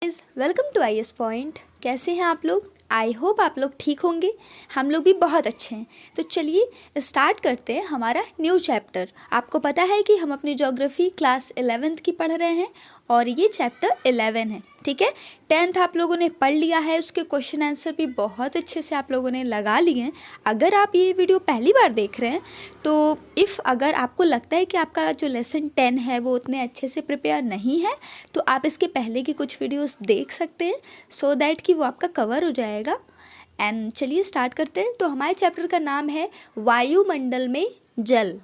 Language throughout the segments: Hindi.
Guys, welcome to I S point. कैसे हैं आप लोग? आई होप आप लोग ठीक होंगे। हम लोग भी बहुत अच्छे हैं। तो चलिए स्टार्ट करते हैं हमारा न्यू चैप्टर। आपको पता है कि हम अपनी ज्योग्राफी क्लास 11th की पढ़ रहे हैं और ये चैप्टर 11 है। ठीक है, 10th आप लोगों ने पढ़ लिया है, उसके क्वेश्चन आंसर भी बहुत अच्छे से आप लोगों ने लगा लिए हैं। अगर आप ये वीडियो पहली बार देख रहे हैं तो अगर आपको लगता है कि आपका जो लेसन 10 है वो उतने अच्छे से प्रिपेयर नहीं है तो आप इसके पहले की कुछ वीडियोस देख सकते हैं सो दैट कि वो आपका कवर हो जाएगा। एंड चलिए स्टार्ट करते हैं। तो हमारे चैप्टर का नाम है वायुमंडल में जल।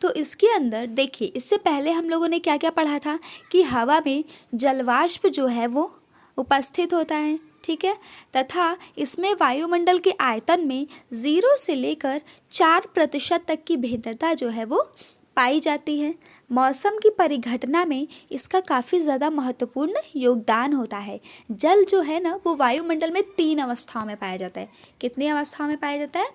तो इसके अंदर देखिए, इससे पहले हम लोगों ने क्या क्या पढ़ा था कि हवा में जलवाष्प जो है वो उपस्थित होता है। ठीक है, तथा इसमें वायुमंडल के आयतन में 0 से लेकर 4% तक की भिन्नता जो है वो पाई जाती है। मौसम की परिघटना में इसका काफ़ी ज़्यादा महत्वपूर्ण योगदान होता है। जल जो है ना वो वायुमंडल में 3 अवस्थाओं में पाया जाता है। कितनी अवस्थाओं में पाया जाता है?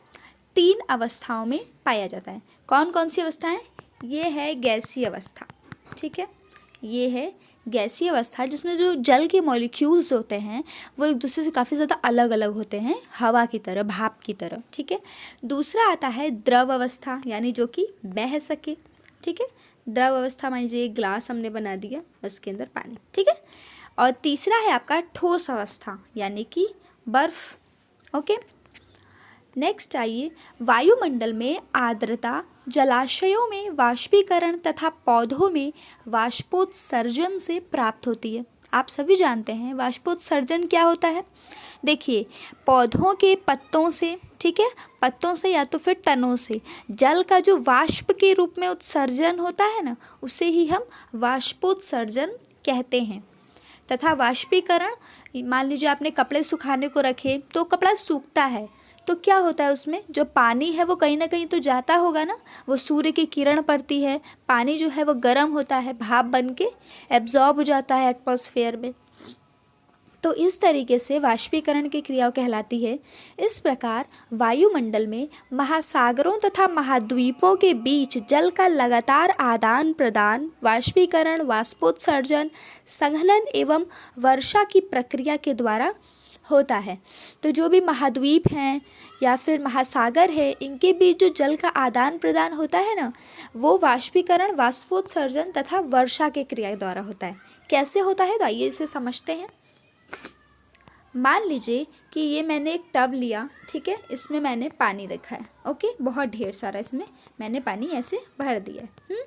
3 अवस्थाओं में पाया जाता है। कौन कौन सी अवस्थाएं? ये है गैसीय अवस्था। ठीक है, ये है गैसीय अवस्था जिसमें जो जल के मॉलिक्यूल्स होते हैं वो एक दूसरे से काफ़ी ज़्यादा अलग अलग होते हैं, हवा की तरह, भाप की तरह। ठीक है, दूसरा आता है द्रव अवस्था, यानी जो कि बह सके। ठीक है, द्रव अवस्था मान लीजिए एक ग्लास हमने बना दिया, उसके अंदर पानी। ठीक है, और तीसरा है आपका ठोस अवस्था, यानी कि बर्फ। ओके, नेक्स्ट आइए, वायुमंडल में आर्द्रता जलाशयों में वाष्पीकरण तथा पौधों में वाष्पोत्सर्जन से प्राप्त होती है। आप सभी जानते हैं वाष्पोत्सर्जन क्या होता है। देखिए, पौधों के पत्तों से, ठीक है, पत्तों से या तो फिर तनों से जल का जो वाष्प के रूप में उत्सर्जन होता है ना, उसे ही हम वाष्पोत्सर्जन कहते हैं। तथा वाष्पीकरण, मान लीजिए आपने कपड़े सुखाने को रखे तो कपड़ा सूखता है तो क्या होता है, उसमें जो पानी है वो कहीं ना कहीं तो जाता होगा ना, वो सूर्य की किरण पड़ती है, पानी जो है वो गर्म होता है, भाप बन के एब्जॉर्ब हो जाता है एटमॉस्फेयर में। तो इस तरीके से वाष्पीकरण की क्रिया कहलाती है। इस प्रकार वायुमंडल में महासागरों तथा महाद्वीपों के बीच जल का लगातार आदान प्रदान वाष्पीकरण, वाष्पोत्सर्जन, संघनन एवं वर्षा की प्रक्रिया के द्वारा होता है। तो जो भी महाद्वीप हैं या फिर महासागर है, इनके बीच जो जल का आदान प्रदान होता है ना, वो वाष्पीकरण, वाष्पोत्सर्जन तथा वर्षा के क्रिया द्वारा होता है। कैसे होता है तो आइए इसे समझते हैं। मान लीजिए कि ये मैंने एक टब लिया, ठीक है, इसमें मैंने पानी रखा है। ओके, बहुत ढेर सारा इसमें मैंने पानी ऐसे भर दिया है।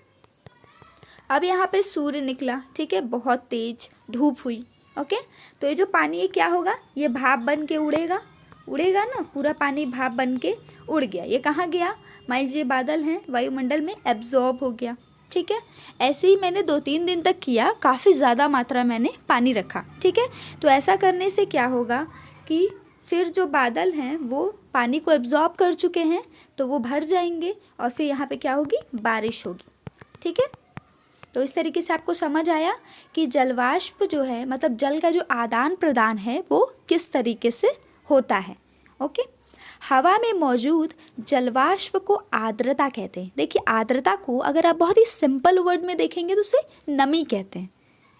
अब यहाँ पे सूर्य निकला, ठीक है, बहुत तेज धूप हुई। ओके, तो ये जो पानी है क्या होगा, ये भाप बन के उड़ेगा ना, पूरा पानी भाप बन के उड़ गया। ये कहाँ गया? मान लीजिए बादल हैं, वायुमंडल में एब्जॉर्ब हो गया। ठीक है, ऐसे ही मैंने 2-3 दिन तक किया, काफ़ी ज़्यादा मात्रा मैंने पानी रखा। ठीक है, तो ऐसा करने से क्या होगा कि फिर जो बादल हैं वो पानी को एब्जॉर्ब कर चुके हैं तो वो भर जाएंगे और फिर यहाँ पे क्या होगी, बारिश होगी। ठीक है, तो इस तरीके से आपको समझ आया कि जलवाष्प जो है, मतलब जल का जो आदान प्रदान है वो किस तरीके से होता है। ओके, हवा में मौजूद जलवाष्प को आर्द्रता कहते हैं। देखिए, आर्द्रता को अगर आप बहुत ही सिंपल वर्ड में देखेंगे तो उसे नमी कहते हैं।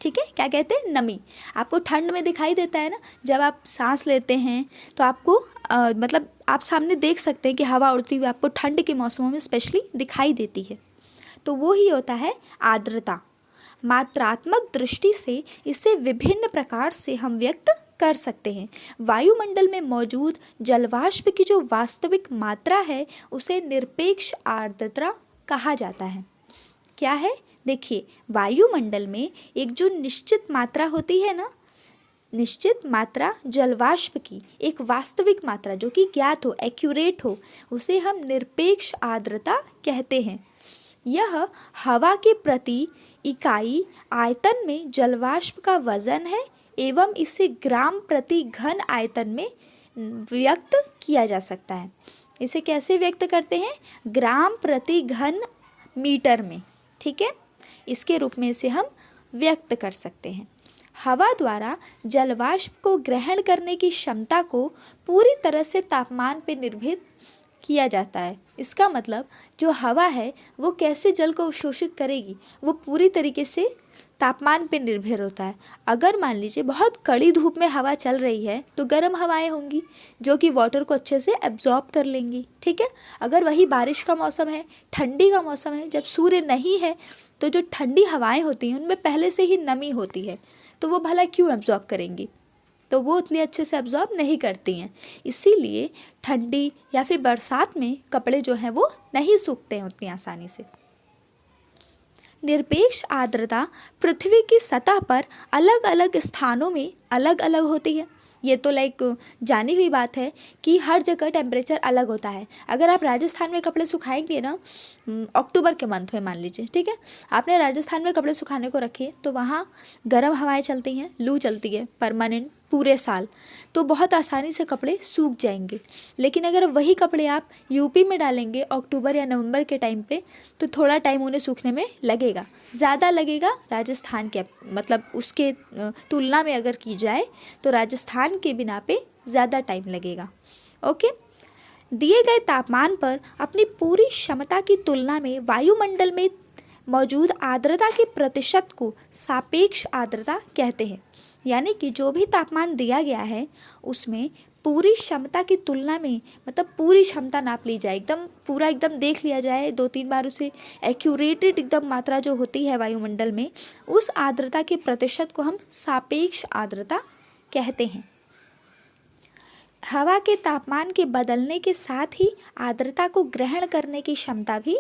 ठीक है, क्या कहते हैं? नमी। आपको ठंड में दिखाई देता है ना, जब आप सांस लेते हैं तो आपको मतलब आप सामने देख सकते हैं कि हवा उड़ती हुई आपको ठंड के मौसमों में स्पेशली दिखाई देती है। तो वो ही होता है आर्द्रता। मात्रात्मक दृष्टि से इसे विभिन्न प्रकार से हम व्यक्त कर सकते हैं। वायुमंडल में मौजूद जलवाष्प की जो वास्तविक मात्रा है उसे निरपेक्ष आर्द्रता कहा जाता है। क्या है? देखिए, वायुमंडल में एक जो निश्चित मात्रा होती है ना, निश्चित मात्रा जलवाष्प की, एक वास्तविक मात्रा जो कि ज्ञात हो, एक्यूरेट हो, उसे हम निरपेक्ष आर्द्रता कहते हैं। यह हवा के प्रति इकाई आयतन में जलवाष्प का वजन है एवं इसे ग्राम प्रति घन आयतन में व्यक्त किया जा सकता है। इसे कैसे व्यक्त करते हैं? ग्राम प्रति घन मीटर में। ठीक है, इसके रूप में इसे हम व्यक्त कर सकते हैं। हवा द्वारा जलवाष्प को ग्रहण करने की क्षमता को पूरी तरह से तापमान पर निर्भर किया जाता है। इसका मतलब जो हवा है वो कैसे जल को अवशोषित करेगी, वो पूरी तरीके से तापमान पे निर्भर होता है। अगर मान लीजिए बहुत कड़ी धूप में हवा चल रही है तो गर्म हवाएं होंगी जो कि वाटर को अच्छे से एब्जॉर्ब कर लेंगी, ठीक है। अगर वही बारिश का मौसम है, ठंडी का मौसम है, जब सूर्य नहीं है, तो जो ठंडी हवाएं होती हैं उनमें पहले से ही नमी होती है, तो वो भला क्यों एब्जॉर्ब करेंगी, तो वो उतनी अच्छे से एब्जॉर्ब नहीं करती हैं। इसीलिए ठंडी या फिर बरसात में कपड़े जो हैं वो नहीं सूखते हैं उतनी आसानी से। निरपेक्ष आर्द्रता पृथ्वी की सतह पर अलग अलग स्थानों में अलग अलग होती है। ये तो जानी हुई बात है कि हर जगह टेम्परेचर अलग होता है। अगर आप राजस्थान में कपड़े सुखाएंगे ना, अक्टूबर के मंथ में मान लीजिए, ठीक है, आपने राजस्थान में कपड़े सुखाने को रखे तो वहाँ गर्म हवाएं चलती हैं, लू चलती है परमानेंट पूरे साल, तो बहुत आसानी से कपड़े सूख जाएंगे। लेकिन अगर वही कपड़े आप यूपी में डालेंगे अक्टूबर या नवंबर के टाइम पे, तो थोड़ा टाइम उन्हें सूखने में लगेगा, ज़्यादा लगेगा राजस्थान के, मतलब उसके तुलना में अगर की जाए तो राजस्थान के बिना पे ज़्यादा टाइम लगेगा। ओके, दिए गए तापमान पर अपनी पूरी क्षमता की तुलना में वायुमंडल में मौजूद आर्द्रता के प्रतिशत को सापेक्ष आर्द्रता कहते हैं। यानी कि जो भी तापमान दिया गया है उसमें पूरी क्षमता की तुलना में, मतलब पूरी क्षमता नाप ली जाए, एकदम पूरा एकदम देख लिया जाए, 2-3 बार उसे एक्यूरेटेड एकदम मात्रा जो होती है वायुमंडल में, उस आर्द्रता के प्रतिशत को हम सापेक्ष आर्द्रता कहते हैं। हवा के तापमान के बदलने के साथ ही आर्द्रता को ग्रहण करने की क्षमता भी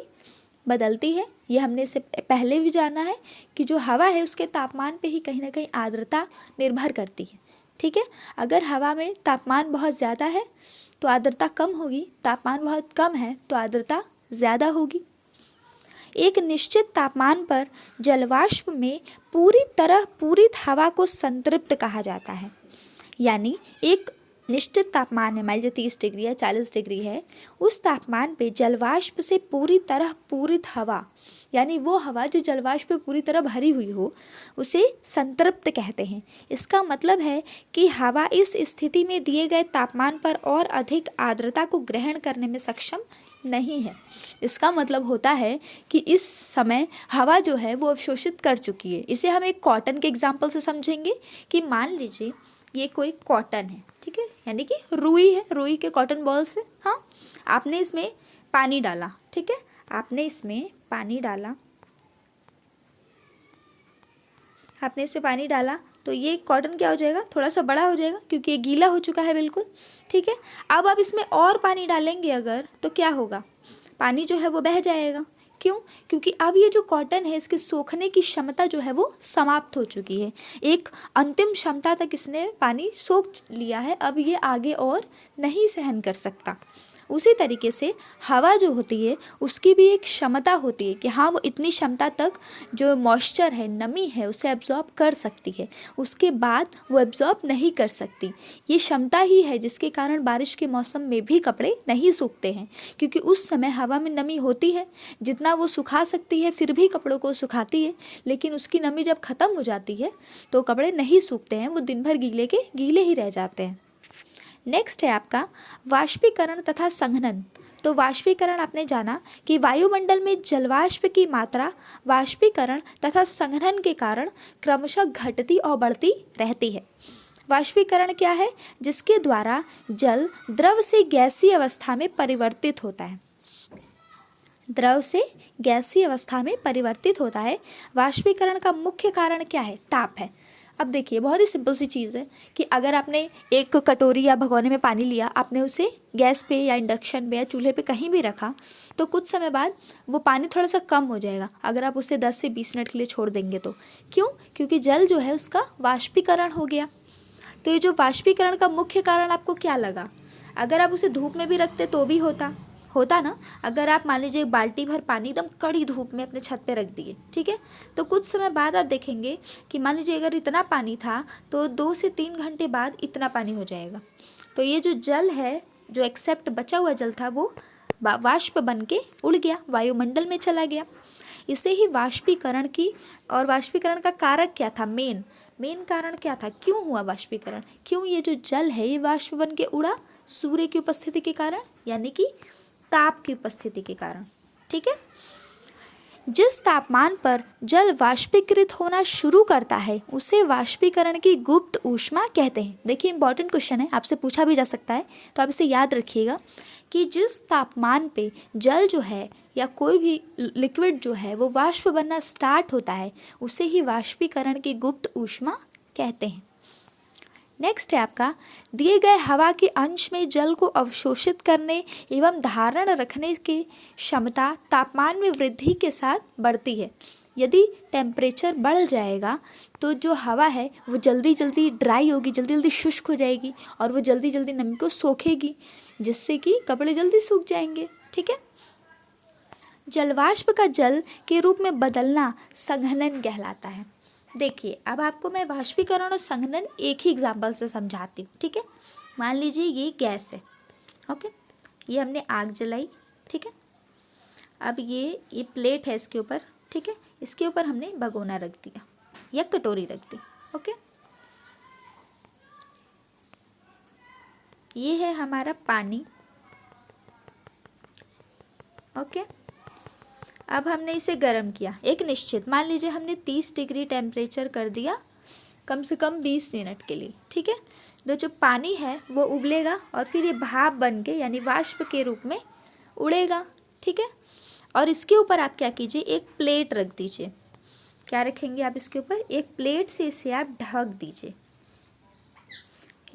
बदलती है। ये हमने से पहले भी जाना है कि जो हवा है उसके तापमान पे ही कहीं ना कहीं आर्द्रता निर्भर करती है, ठीक है। अगर हवा में तापमान बहुत ज़्यादा है तो आर्द्रता कम होगी, तापमान बहुत कम है तो आर्द्रता ज़्यादा होगी। एक निश्चित तापमान पर जलवाष्प में पूरी तरह पूरित हवा को संतृप्त कहा जाता है। यानी एक निश्चित तापमान है, मान लीजिए 30 डिग्री या 40 डिग्री है, उस तापमान पे जलवाष्प से पूरी तरह पूरित हवा, यानी वो हवा जो जलवाष्प पे पूरी तरह भरी हुई हो, उसे संतृप्त कहते हैं। इसका मतलब है कि हवा इस स्थिति में दिए गए तापमान पर और अधिक आर्द्रता को ग्रहण करने में सक्षम नहीं है। इसका मतलब होता है कि इस समय हवा जो है वो अवशोषित कर चुकी है। इसे हम एक कॉटन के एग्जाम्पल से समझेंगे कि मान लीजिए ये कोई कॉटन है, ठीक है, यानी कि रुई है, रुई के कॉटन बॉल्स है। हाँ, आपने इसमें पानी डाला, ठीक है, आपने इसमें पानी डाला, आपने इसमें पानी डाला तो ये कॉटन क्या हो जाएगा, थोड़ा सा बड़ा हो जाएगा क्योंकि ये गीला हो चुका है बिल्कुल, ठीक है। अब आप इसमें और पानी डालेंगे अगर, तो क्या होगा, पानी जो है वो बह जाएगा। क्यों? क्योंकि अब ये जो कॉटन है इसके सोखने की क्षमता जो है वो समाप्त हो चुकी है। एक अंतिम क्षमता तक इसने पानी सोख लिया है, अब ये आगे और नहीं सहन कर सकता। उसी तरीके से हवा जो होती है उसकी भी एक क्षमता होती है कि हाँ वो इतनी क्षमता तक जो मॉइस्चर है, नमी है, उसे एब्जॉर्ब कर सकती है, उसके बाद वो एब्जॉर्ब नहीं कर सकती। ये क्षमता ही है जिसके कारण बारिश के मौसम में भी कपड़े नहीं सूखते हैं, क्योंकि उस समय हवा में नमी होती है, जितना वो सुखा सकती है फिर भी कपड़ों को सुखाती है, लेकिन उसकी नमी जब ख़त्म हो जाती है तो कपड़े नहीं सूखते हैं, वो दिन भर गीले के गीले ही रह जाते हैं। नेक्स्ट है आपका वाष्पीकरण तथा संघनन। तो वाष्पीकरण आपने जाना कि वायुमंडल में जलवाष्प की मात्रा वाष्पीकरण तथा संघनन के कारण क्रमशः घटती और बढ़ती रहती है। वाष्पीकरण क्या है? जिसके द्वारा जल द्रव से गैसीय अवस्था में परिवर्तित होता है। द्रव से गैसीय अवस्था में परिवर्तित होता है। वाष्पीकरण का मुख्य कारण क्या है? ताप है। अब देखिए, बहुत ही सिंपल सी चीज़ है कि अगर आपने एक कटोरी या भगोने में पानी लिया, आपने उसे गैस पे या इंडक्शन पे या चूल्हे पे कहीं भी रखा, तो कुछ समय बाद वो पानी थोड़ा सा कम हो जाएगा अगर आप उसे 10 से 20 मिनट के लिए छोड़ देंगे तो। क्यों? क्योंकि जल जो है उसका वाष्पीकरण हो गया। तो ये जो वाष्पीकरण का मुख्य कारण आपको क्या लगा? अगर आप उसे धूप में भी रखते तो भी होता ना। अगर आप मान लीजिए एक बाल्टी भर पानी एकदम कड़ी धूप में अपने छत पे रख दिए, ठीक है, तो कुछ समय बाद आप देखेंगे कि मान लीजिए अगर इतना पानी था तो 2 से 3 घंटे बाद इतना पानी हो जाएगा। तो ये जो जल है, जो एक्सेप्ट बचा हुआ जल था, वो वाष्प बन के उड़ गया, वायुमंडल में चला गया। इसे ही वाष्पीकरण की, और वाष्पीकरण का कारक क्या था? मेन कारण क्या था? क्यों हुआ वाष्पीकरण? क्यों ये जो जल है ये वाष्प बन के उड़ा? सूर्य की उपस्थिति के कारण, यानी कि ताप की उपस्थिति के कारण, ठीक है। जिस तापमान पर जल वाष्पीकृत होना शुरू करता है उसे वाष्पीकरण की गुप्त ऊष्मा कहते हैं। देखिए इंपॉर्टेंट क्वेश्चन है, आपसे पूछा भी जा सकता है, तो आप इसे याद रखिएगा कि जिस तापमान पे जल जो है या कोई भी लिक्विड जो है वो वाष्प बनना स्टार्ट होता है उसे ही वाष्पीकरण की गुप्त ऊष्मा कहते हैं। नेक्स्ट है आपका, दिए गए हवा के अंश में जल को अवशोषित करने एवं धारण रखने की क्षमता तापमान में वृद्धि के साथ बढ़ती है। यदि टेम्परेचर बढ़ जाएगा तो जो हवा है वो जल्दी जल्दी ड्राई होगी, जल्दी जल्दी शुष्क हो जाएगी और वो जल्दी जल्दी नमी को सोखेगी, जिससे कि कपड़े जल्दी सूख जाएंगे। ठीक है। जलवाष्प का जल के रूप में बदलना संघनन कहलाता है। देखिए अब आपको मैं वाष्पीकरण और संघनन एक ही एग्जाम्पल से समझाती हूँ। ठीक है। मान लीजिए ये गैस है, ओके, ये हमने आग जलाई, ठीक है। अब ये प्लेट है इसके ऊपर, ठीक है, इसके ऊपर हमने भगोना रख दिया या कटोरी रख दी, ओके। ये है हमारा पानी, ओके। अब हमने इसे गर्म किया एक निश्चित, मान लीजिए हमने 30 डिग्री टेम्परेचर कर दिया कम से कम 20 मिनट के लिए, ठीक है। तो जो पानी है वो उबलेगा और फिर ये भाप बन के यानी वाष्प के रूप में उड़ेगा, ठीक है। और इसके ऊपर आप क्या कीजिए, एक प्लेट रख दीजिए। क्या रखेंगे आप इसके ऊपर, एक प्लेट से इसे आप ढक दीजिए।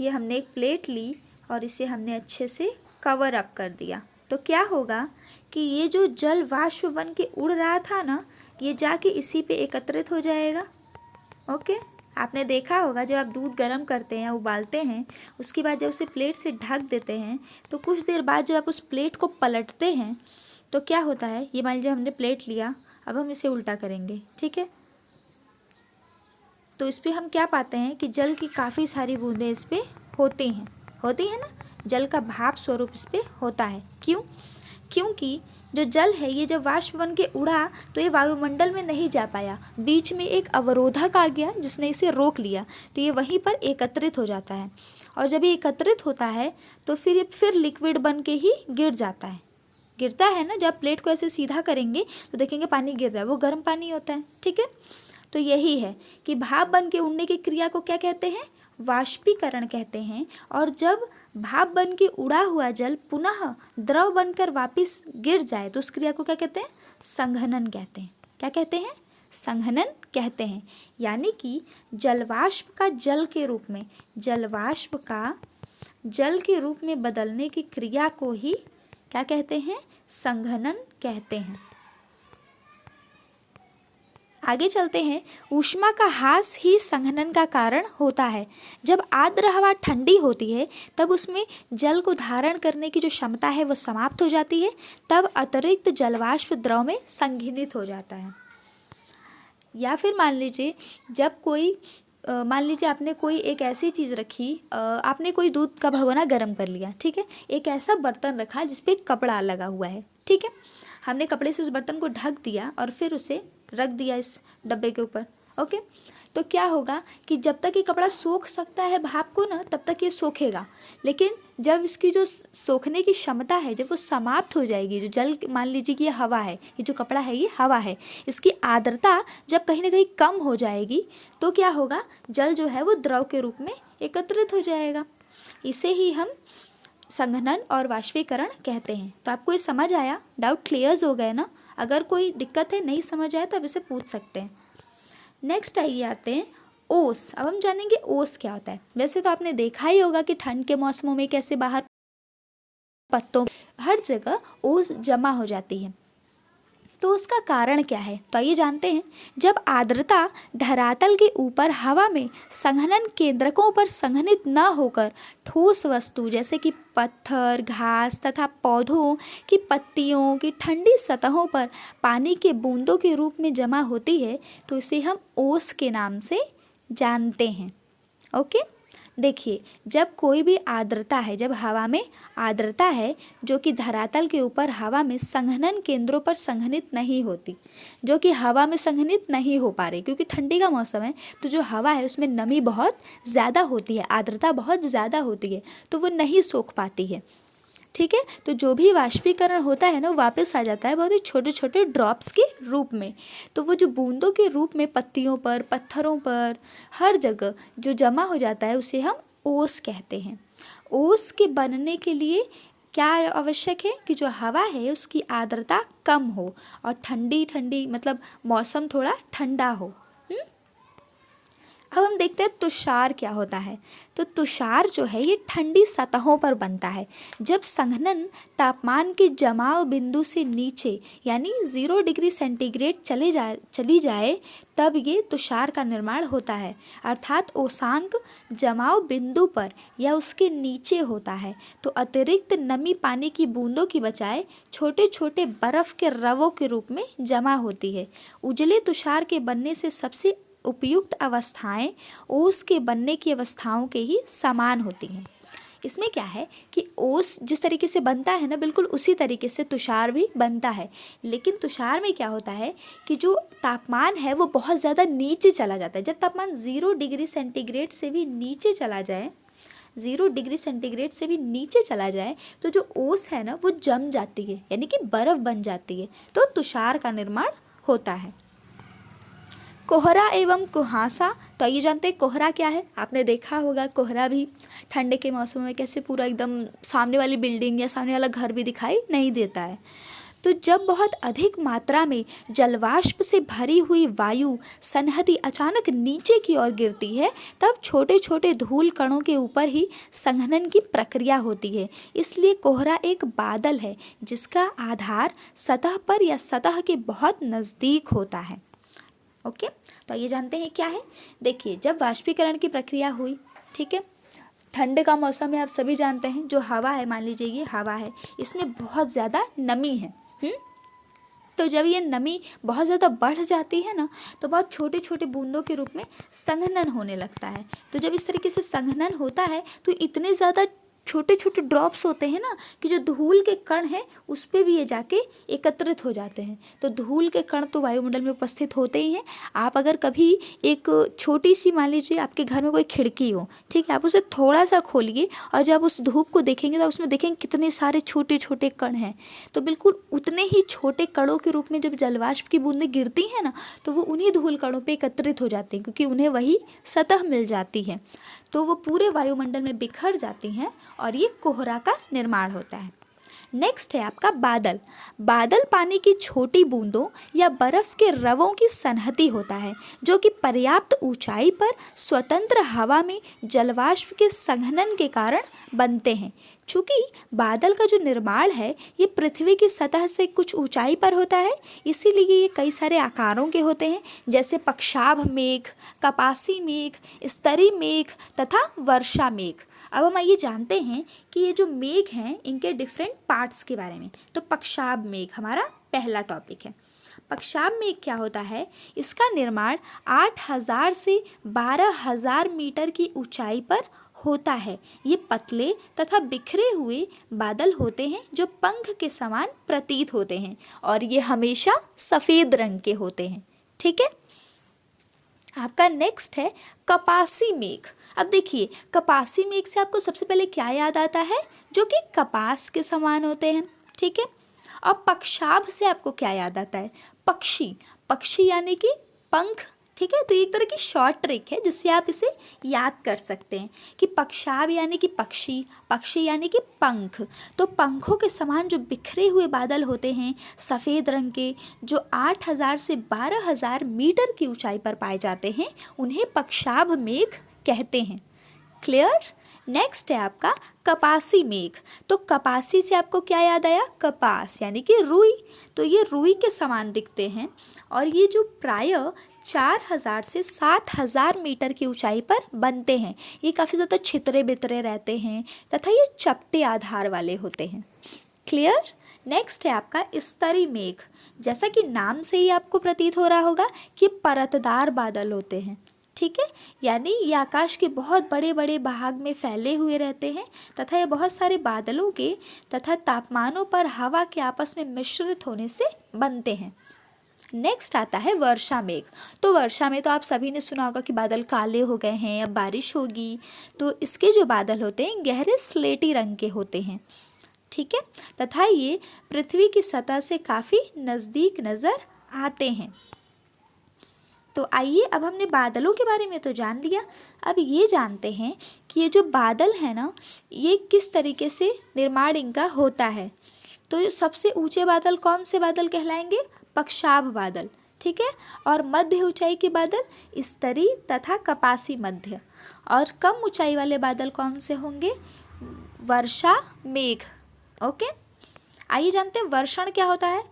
ये हमने एक प्लेट ली और इसे हमने अच्छे से कवर अप कर दिया, तो क्या होगा कि ये जो जल वाष्प बन के उड़ रहा था ना, ये जाके इसी पे एकत्रित हो जाएगा, ओके। आपने देखा होगा जब आप दूध गर्म करते हैं या उबालते हैं, उसके बाद जब उसे प्लेट से ढक देते हैं तो कुछ देर बाद जब आप उस प्लेट को पलटते हैं तो क्या होता है, ये मान लीजिए हमने प्लेट लिया, अब हम इसे उल्टा करेंगे, ठीक है। तो इस पर हम क्या पाते हैं कि जल की काफ़ी सारी बूंदें इस पर होती हैं ना, जल का भाप स्वरूप इस पर होता है। क्यों? क्योंकि जो जल है ये जब वाष्प बन के उड़ा तो ये वायुमंडल में नहीं जा पाया, बीच में एक अवरोधक आ गया जिसने इसे रोक लिया, तो ये वहीं पर एकत्रित हो जाता है। और जब ये एकत्रित होता है तो फिर ये फिर लिक्विड बन के ही गिरता है ना। जब प्लेट को ऐसे सीधा करेंगे तो देखेंगे पानी गिर रहा है, वो गर्म पानी होता है, ठीक है। तो यही है कि भाप बन के उड़ने की क्रिया को क्या कहते हैं, वाष्पीकरण कहते हैं। और जब भाप बन के उड़ा हुआ जल पुनः द्रव बनकर वापस गिर जाए तो उस क्रिया को क्या कहते हैं, संघनन कहते हैं। क्या कहते हैं, संघनन कहते हैं। यानी कि जलवाष्प का जल के रूप में बदलने की क्रिया को ही क्या कहते हैं, संघनन कहते हैं। आगे चलते हैं। ऊष्मा का ह्रास ही संघनन का कारण होता है। जब आर्द्र हवा ठंडी होती है तब उसमें जल को धारण करने की जो क्षमता है वो समाप्त हो जाती है, तब अतिरिक्त जलवाष्प द्रव में संघनित हो जाता है। या फिर मान लीजिए आपने कोई एक ऐसी चीज़ रखी, आपने कोई दूध का भगोना गर्म कर लिया, ठीक है। एक ऐसा बर्तन रखा जिस पे कपड़ा लगा हुआ है, ठीक है। हमने कपड़े से उस बर्तन को ढक दिया और फिर उसे रख दिया इस डब्बे के ऊपर, ओके। तो क्या होगा कि जब तक ये कपड़ा सोख सकता है भाप को ना, तब तक ये सोखेगा। लेकिन जब इसकी जो सोखने की क्षमता है जब वो समाप्त हो जाएगी, जो जल, मान लीजिए कि ये हवा है, ये जो कपड़ा है ये हवा है, इसकी आर्द्रता जब कहीं ना कहीं कम हो जाएगी तो क्या होगा, जल जो है वो द्रव के रूप में एकत्रित हो जाएगा। इसे ही हम संघनन और वाष्पीकरण कहते हैं। तो आपको ये समझ आया, डाउट क्लियर हो गए ना। अगर कोई दिक्कत है, नहीं समझ आया तो आप इसे पूछ सकते हैं। नेक्स्ट आइए आते हैं ओस। अब हम जानेंगे ओस क्या होता है। वैसे तो आपने देखा ही होगा कि ठंड के मौसमों में कैसे बाहर पत्तों हर जगह ओस जमा हो जाती है। तो उसका कारण क्या है, तो आइए जानते हैं। जब आर्द्रता धरातल के ऊपर हवा में संघनन केंद्रकों पर संघनित न होकर ठोस वस्तु जैसे कि पत्थर, घास तथा पौधों की पत्तियों की ठंडी सतहों पर पानी के बूंदों के रूप में जमा होती है, तो इसे हम ओस के नाम से जानते हैं, ओके। देखिए, जब कोई भी आर्द्रता है, जब हवा में आर्द्रता है जो कि धरातल के ऊपर हवा में संघनन केंद्रों पर संघनित नहीं होती, जो कि हवा में संघनित नहीं हो पा रही, क्योंकि ठंडी का मौसम है तो जो हवा है उसमें नमी बहुत ज़्यादा होती है, आर्द्रता बहुत ज़्यादा होती है, तो वो नहीं सोख पाती है। ठीक है। तो जो भी वाष्पीकरण होता है ना, वो वापस आ जाता है बहुत ही छोटे छोटे ड्रॉप्स के रूप में। तो वो जो बूंदों के रूप में पत्तियों पर, पत्थरों पर, हर जगह जो जमा हो जाता है, उसे हम ओस कहते हैं। ओस के बनने के लिए क्या आवश्यक है कि जो हवा है उसकी आर्द्रता कम हो और ठंडी ठंडी, मतलब मौसम थोड़ा ठंडा हो। अब हम देखते हैं तुषार क्या होता है। तो तुषार जो है ये ठंडी सतहों पर बनता है। जब संघनन तापमान के जमाव बिंदु से नीचे यानी 0 डिग्री सेंटीग्रेड चली जाए तब ये तुषार का निर्माण होता है, अर्थात ओसांक जमाव बिंदु पर या उसके नीचे होता है। तो अतिरिक्त नमी पानी की बूंदों की बजाय छोटे छोटे बर्फ के रवों के रूप में जमा होती है। उजले तुषार के बनने से सबसे उपयुक्त अवस्थाएं ओस के बनने की अवस्थाओं के ही समान होती हैं। इसमें क्या है कि ओस जिस तरीके से बनता है ना, बिल्कुल उसी तरीके से तुषार भी बनता है। लेकिन तुषार में क्या होता है कि जो तापमान है वो बहुत ज़्यादा नीचे चला जाता है। जब तापमान 0 डिग्री सेंटीग्रेड से भी नीचे चला जाए, 0 डिग्री सेंटीग्रेड से भी नीचे चला जाए, तो जो ओस है ना वो जम जाती है, यानी कि बर्फ़ बन जाती है। तो तुषार का निर्माण होता है। कोहरा एवं कुहासा। तो ये जानते हैं कोहरा क्या है। आपने देखा होगा कोहरा भी ठंड के मौसम में कैसे पूरा एकदम सामने वाली बिल्डिंग या सामने वाला घर भी दिखाई नहीं देता है। तो जब बहुत अधिक मात्रा में जलवाष्प से भरी हुई वायु सनहती अचानक नीचे की ओर गिरती है, तब छोटे छोटे धूल कणों के ऊपर ही संघनन की प्रक्रिया होती है। इसलिए कोहरा एक बादल है जिसका आधार सतह पर या सतह के बहुत नज़दीक होता है। ओके, तो ये जानते हैं क्या है। देखिए, जब वाष्पीकरण की प्रक्रिया हुई, ठीक है, ठंड का मौसम है, आप सभी जानते हैं, जो हवा है, मान लीजिए ये हवा है, इसमें बहुत ज़्यादा नमी है। तो जब ये नमी बहुत ज़्यादा बढ़ जाती है ना, तो बहुत छोटे छोटे बूंदों के रूप में संघनन होने लगता है। तो जब इस तरीके से संघनन होता है तो इतने ज़्यादा छोटे छोटे ड्रॉप्स होते हैं ना कि जो धूल के कण हैं उस पर भी ये जाके एकत्रित हो जाते हैं। तो धूल के कण तो वायुमंडल में उपस्थित होते ही हैं। आप अगर कभी एक छोटी सी, मान लीजिए आपके घर में कोई खिड़की हो, ठीक है, आप उसे थोड़ा सा खोलिए और जब उस धूप को देखेंगे तो उसमें देखेंगे कितने सारे छोटे छोटे कण हैं। तो बिल्कुल उतने ही छोटे कणों के रूप में जब जलवाष्प की बूंदें गिरती हैं ना, तो वो उन्हीं धूल कणों पर एकत्रित हो जाती हैं, क्योंकि उन्हें वही सतह मिल जाती है। तो वो पूरे वायुमंडल में बिखर जाती हैं और ये कोहरा का निर्माण होता है। नेक्स्ट है आपका बादल। बादल पानी की छोटी बूंदों या बर्फ के रवों की सनहती होता है, जो कि पर्याप्त ऊंचाई पर स्वतंत्र हवा में जलवाष्प के संघनन के कारण बनते हैं। चूँकि बादल का जो निर्माण है ये पृथ्वी की सतह से कुछ ऊंचाई पर होता है, इसीलिए ये कई सारे आकारों के होते हैं, जैसे पक्षाभ मेघ, कपासी मेघ, स्तरी मेघ तथा वर्षा मेघ। अब हम ये जानते हैं कि ये जो मेघ हैं इनके डिफरेंट पार्ट्स के बारे में। तो पक्षाभ मेघ हमारा पहला टॉपिक है। पक्षाभ मेघ क्या होता है? इसका निर्माण 8000 से 12000 मीटर की ऊंचाई पर होता है। ये पतले तथा बिखरे हुए बादल होते हैं जो पंख के समान प्रतीत होते हैं और ये हमेशा सफ़ेद रंग के होते हैं। ठीक है, आपका नेक्स्ट है कपासी मेघ। अब देखिए, कपासी मेघ से आपको सबसे पहले क्या याद आता है? जो कि कपास के समान होते हैं। ठीक है, और पक्षाभ से आपको क्या याद आता है? पक्षी, पक्षी यानी कि पंख। ठीक है, तो एक तरह की शॉर्ट ट्रिक है जिससे आप इसे याद कर सकते हैं कि पक्षाभ यानी कि पक्षी, पक्षी यानी कि पंख। तो पंखों के समान जो बिखरे हुए बादल होते हैं सफ़ेद रंग के, जो 8000 से 12000 मीटर की ऊंचाई पर पाए जाते हैं, उन्हें पक्षाभ मेघ कहते हैं। क्लियर? नेक्स्ट है आपका कपासी मेघ। तो कपासी से आपको क्या याद आया? कपास यानी कि रुई। तो ये रुई के समान दिखते हैं और ये जो प्रायः 4000 से 7000 मीटर की ऊंचाई पर बनते हैं। ये काफ़ी ज़्यादा छितरे बितरे रहते हैं तथा ये चपटे आधार वाले होते हैं। क्लियर? नेक्स्ट है आपका स्तरी मेघ। जैसा कि नाम से ही आपको प्रतीत हो रहा होगा कि परतदार बादल होते हैं। ठीक है, यानी ये आकाश के बहुत बड़े बड़े भाग में फैले हुए रहते हैं तथा ये बहुत सारे बादलों के तथा तापमानों पर हवा के आपस में मिश्रित होने से बनते हैं। नेक्स्ट आता है वर्षा मेघ। तो वर्षा में तो आप सभी ने सुना होगा कि बादल काले हो गए हैं, अब बारिश होगी। तो इसके जो बादल होते हैं गहरे स्लेटी रंग के होते हैं। ठीक है, तथा ये पृथ्वी की सतह से काफ़ी नज़दीक नज़र आते हैं। तो आइए, अब हमने बादलों के बारे में तो जान लिया, अब ये जानते हैं कि ये जो बादल है ना, ये किस तरीके से निर्माण इनका होता है। तो सबसे ऊंचे बादल कौन से बादल कहलाएंगे? पक्षाभ बादल, ठीक है। और मध्य ऊंचाई के बादल स्तरीय तथा कपासी मध्य। और कम ऊंचाई वाले बादल कौन से होंगे? वर्षा मेघ। ओके, आइए जानते हैं वर्षण क्या होता है।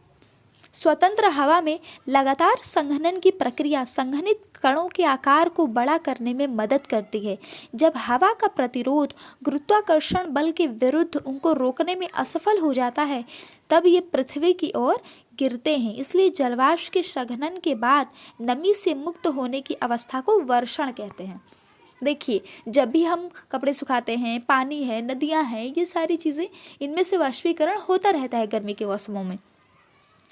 स्वतंत्र हवा में लगातार संघनन की प्रक्रिया संघनित कणों के आकार को बड़ा करने में मदद करती है। जब हवा का प्रतिरोध गुरुत्वाकर्षण बल के विरुद्ध उनको रोकने में असफल हो जाता है, तब ये पृथ्वी की ओर गिरते हैं। इसलिए जलवाष्प के संघनन के बाद नमी से मुक्त होने की अवस्था को वर्षण कहते हैं। देखिए, जब भी हम कपड़े सुखाते हैं, पानी है, नदियाँ हैं, ये सारी चीज़ें, इनमें से वाष्पीकरण होता रहता है गर्मी के मौसमों में।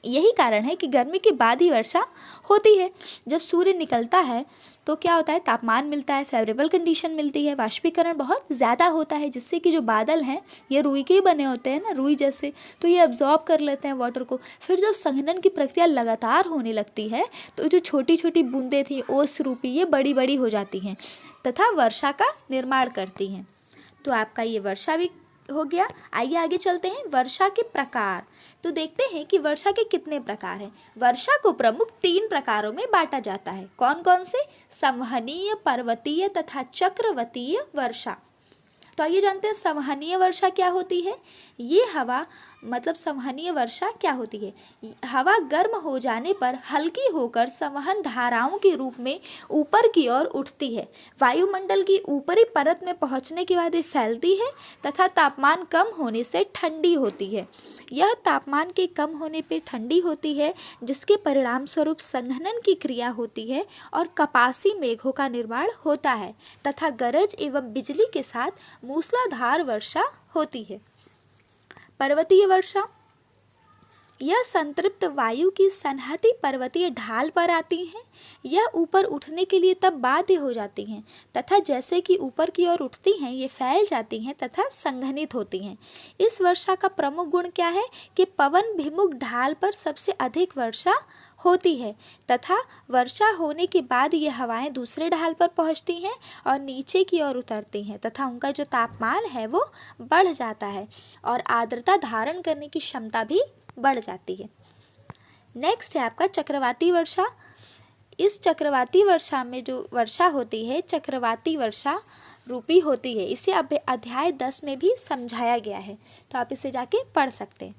यही कारण है कि गर्मी के बाद ही वर्षा होती है। जब सूर्य निकलता है तो क्या होता है? तापमान मिलता है, फेवरेबल कंडीशन मिलती है, वाष्पीकरण बहुत ज़्यादा होता है, जिससे कि जो बादल हैं ये रुई के ही बने होते हैं ना, रुई जैसे, तो ये अब्जॉर्ब कर लेते हैं वाटर को। फिर जब संघनन की प्रक्रिया लगातार होने लगती है तो जो छोटी छोटी बूंदें थी ओस रूपी, ये बड़ी बड़ी हो जाती हैं तथा वर्षा का निर्माण करती हैं। तो आपका ये वर्षा भी हो गया। आइए आगे चलते हैं, वर्षा के प्रकार। तो देखते हैं कि वर्षा के कितने प्रकार हैं। वर्षा को प्रमुख 3 प्रकारों में बांटा जाता है। कौन कौन से? संवहनीय, पर्वतीय तथा चक्रवतीय वर्षा। तो आइए जानते हैं संवहनीय वर्षा क्या होती है। ये हवा मतलब संवहनीय वर्षा क्या होती है? हवा गर्म हो जाने पर हल्की होकर संवहन धाराओं के रूप में ऊपर की ओर उठती है। वायुमंडल की ऊपरी परत में पहुंचने के बाद ये फैलती है तथा तापमान कम होने से ठंडी होती है। यह तापमान के कम होने पे ठंडी होती है, जिसके परिणाम स्वरूप संघनन की क्रिया होती है और कपासी मेघों का निर्माण होता है तथा गरज एवं बिजली के साथ मूसलाधार वर्षा होती है। पर्वतीय वर्षा, यह संतृप्त वायु की सन्हती पर्वतीय ढाल पर आती हैं। यह ऊपर उठने के लिए तब बाध्य हो जाती हैं तथा जैसे कि ऊपर की ओर उठती हैं ये फैल जाती हैं तथा संघनित होती हैं। इस वर्षा का प्रमुख गुण क्या है कि पवन भिमुख ढाल पर सबसे अधिक वर्षा होती है तथा वर्षा होने के बाद ये हवाएं दूसरे ढाल पर पहुंचती हैं और नीचे की ओर उतरती हैं तथा उनका जो तापमान है वो बढ़ जाता है और आर्द्रता धारण करने की क्षमता भी बढ़ जाती है। नेक्स्ट है आपका चक्रवाती वर्षा। इस चक्रवाती वर्षा में जो वर्षा होती है चक्रवाती वर्षा रूपी होती है। इसे अब अध्याय 10 में भी समझाया गया है, तो आप इसे जाके पढ़ सकते हैं।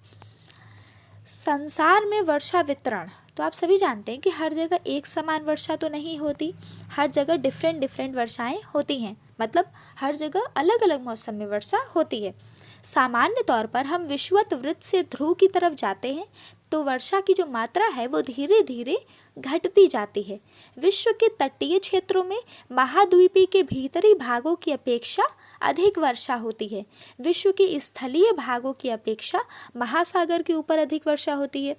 संसार में वर्षा वितरण, तो आप सभी जानते हैं कि हर जगह एक समान वर्षा तो नहीं होती, हर जगह डिफरेंट वर्षाएं होती हैं, मतलब हर जगह अलग अलग मौसम में वर्षा होती है। सामान्य तौर पर हम विषुवत वृत्त से ध्रुव की तरफ जाते हैं तो वर्षा की जो मात्रा है वो धीरे धीरे घटती जाती है। विश्व के तटीय क्षेत्रों में महाद्वीपीय के भीतरी भागों की अपेक्षा अधिक वर्षा होती है। विश्व के स्थलीय भागों की अपेक्षा महासागर के ऊपर अधिक वर्षा होती है।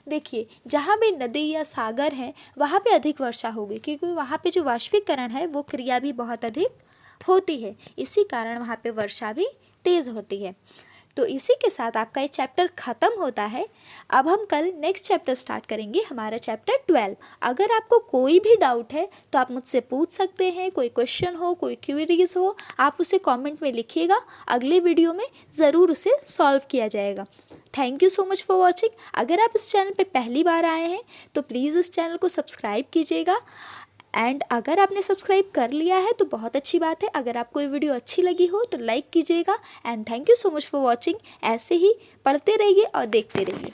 देखिए, जहाँ भी नदी या सागर है वहाँ पे अधिक वर्षा होगी, क्योंकि वहाँ पे जो वाष्पीकरण है वो क्रिया भी बहुत अधिक होती है, इसी कारण वहाँ पे वर्षा भी तेज़ होती है। तो इसी के साथ आपका ये चैप्टर ख़त्म होता है। अब हम कल नेक्स्ट चैप्टर स्टार्ट करेंगे, हमारा चैप्टर 12। अगर आपको कोई भी डाउट है तो आप मुझसे पूछ सकते हैं, कोई क्वेश्चन हो, कोई क्वेरीज हो, आप उसे कमेंट में लिखिएगा, अगले वीडियो में ज़रूर उसे सॉल्व किया जाएगा। Thank you so much for watching. अगर आप इस चैनल पे पहली बार आए हैं तो प्लीज़ इस चैनल को सब्सक्राइब कीजिएगा, एंड अगर आपने सब्सक्राइब कर लिया है तो बहुत अच्छी बात है। अगर आपको ये वीडियो अच्छी लगी हो तो लाइक कीजिएगा, and thank you so much for watching. ऐसे ही पढ़ते रहिए और देखते रहिए।